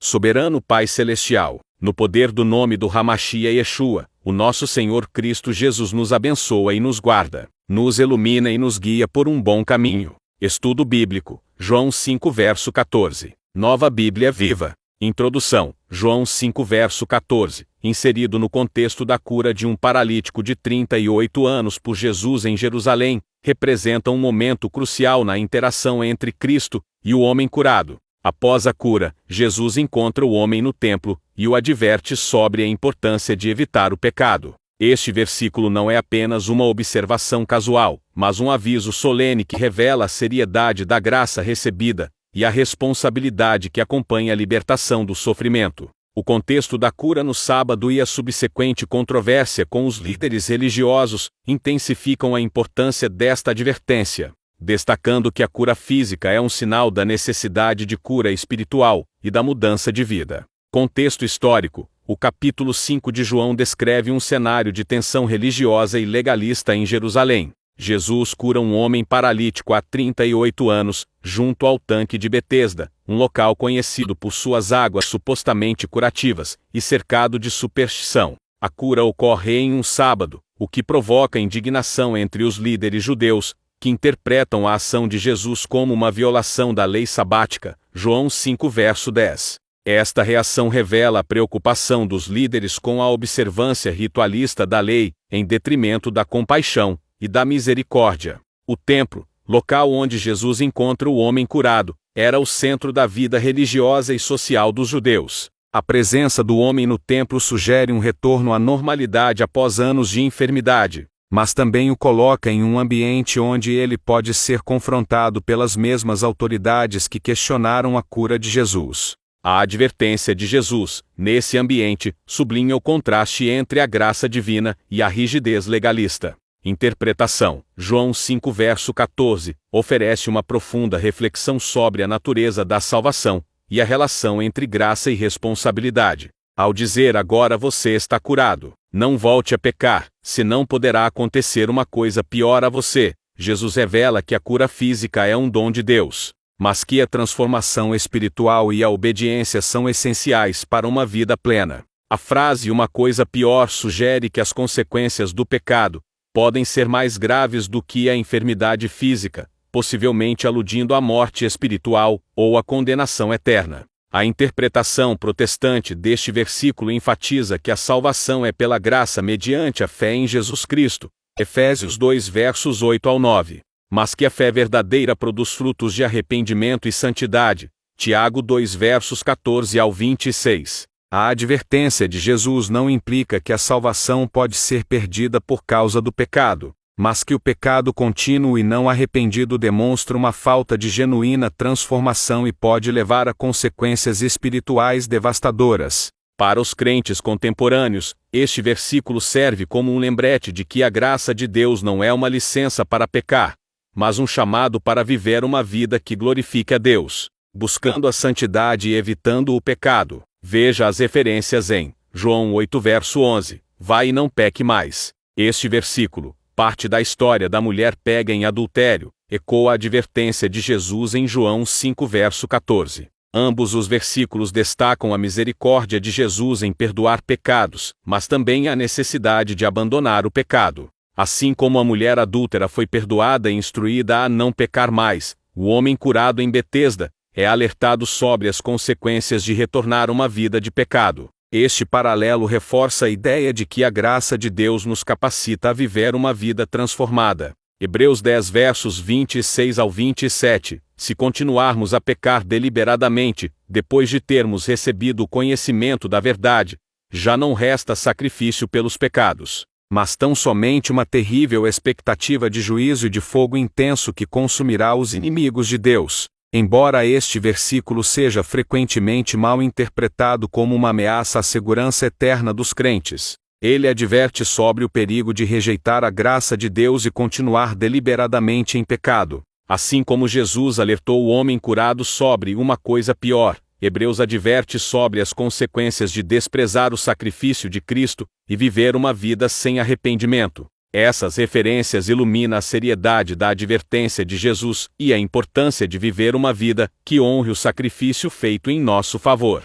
Soberano Pai Celestial, no poder do nome do Hamashia Yeshua, o nosso Senhor Cristo Jesus nos abençoa e nos guarda, nos ilumina e nos guia por um bom caminho. Estudo Bíblico, João 5 verso 14. Nova Bíblia Viva. Introdução, João 5 verso 14, inserido no contexto da cura de um paralítico de 38 anos por Jesus em Jerusalém, representa um momento crucial na interação entre Cristo e o homem curado. Após a cura, Jesus encontra o homem no templo e o adverte sobre a importância de evitar o pecado. Este versículo não é apenas uma observação casual, mas um aviso solene que revela a seriedade da graça recebida e a responsabilidade que acompanha a libertação do sofrimento. O contexto da cura no sábado e a subsequente controvérsia com os líderes religiosos intensificam a importância desta advertência, destacando que a cura física é um sinal da necessidade de cura espiritual e da mudança de vida. Contexto histórico: o capítulo 5 de João descreve um cenário de tensão religiosa e legalista em Jerusalém. Jesus cura um homem paralítico há 38 anos, junto ao tanque de Betesda, um local conhecido por suas águas supostamente curativas, e cercado de superstição. A cura ocorre em um sábado, o que provoca indignação entre os líderes judeus, que interpretam a ação de Jesus como uma violação da lei sabática. João 5 verso 10. Esta reação revela a preocupação dos líderes com a observância ritualista da lei, em detrimento da compaixão e da misericórdia. O templo, local onde Jesus encontra o homem curado, era o centro da vida religiosa e social dos judeus. A presença do homem no templo sugere um retorno à normalidade após anos de enfermidade, mas também o coloca em um ambiente onde ele pode ser confrontado pelas mesmas autoridades que questionaram a cura de Jesus. A advertência de Jesus, nesse ambiente, sublinha o contraste entre a graça divina e a rigidez legalista. Interpretação: João 5 verso 14, oferece uma profunda reflexão sobre a natureza da salvação e a relação entre graça e responsabilidade. Ao dizer agora você está curado, não volte a pecar, senão poderá acontecer uma coisa pior a você, Jesus revela que a cura física é um dom de Deus, mas que a transformação espiritual e a obediência são essenciais para uma vida plena. A frase uma coisa pior sugere que as consequências do pecado podem ser mais graves do que a enfermidade física, possivelmente aludindo à morte espiritual ou à condenação eterna. A interpretação protestante deste versículo enfatiza que a salvação é pela graça mediante a fé em Jesus Cristo, Efésios 2 versos 8 ao 9, mas que a fé verdadeira produz frutos de arrependimento e santidade, Tiago 2 versos 14 ao 26. A advertência de Jesus não implica que a salvação pode ser perdida por causa do pecado, mas que o pecado contínuo e não arrependido demonstra uma falta de genuína transformação e pode levar a consequências espirituais devastadoras. Para os crentes contemporâneos, este versículo serve como um lembrete de que a graça de Deus não é uma licença para pecar, mas um chamado para viver uma vida que glorifique a Deus, buscando a santidade e evitando o pecado. Veja as referências em João 8 verso 11, vai e não peque mais. Este versículo, parte da história da mulher pega em adultério, ecoa a advertência de Jesus em João 5 verso 14. Ambos os versículos destacam a misericórdia de Jesus em perdoar pecados, mas também a necessidade de abandonar o pecado. Assim como a mulher adúltera foi perdoada e instruída a não pecar mais, o homem curado em Betesda é alertado sobre as consequências de retornar uma vida de pecado. Este paralelo reforça a ideia de que a graça de Deus nos capacita a viver uma vida transformada. Hebreus 10 versos 26 ao 27. Se continuarmos a pecar deliberadamente, depois de termos recebido o conhecimento da verdade, já não resta sacrifício pelos pecados, mas tão somente uma terrível expectativa de juízo e de fogo intenso que consumirá os inimigos de Deus. Embora este versículo seja frequentemente mal interpretado como uma ameaça à segurança eterna dos crentes, ele adverte sobre o perigo de rejeitar a graça de Deus e continuar deliberadamente em pecado. Assim como Jesus alertou o homem curado sobre uma coisa pior, Hebreus adverte sobre as consequências de desprezar o sacrifício de Cristo e viver uma vida sem arrependimento. Essas referências iluminam a seriedade da advertência de Jesus e a importância de viver uma vida que honre o sacrifício feito em nosso favor.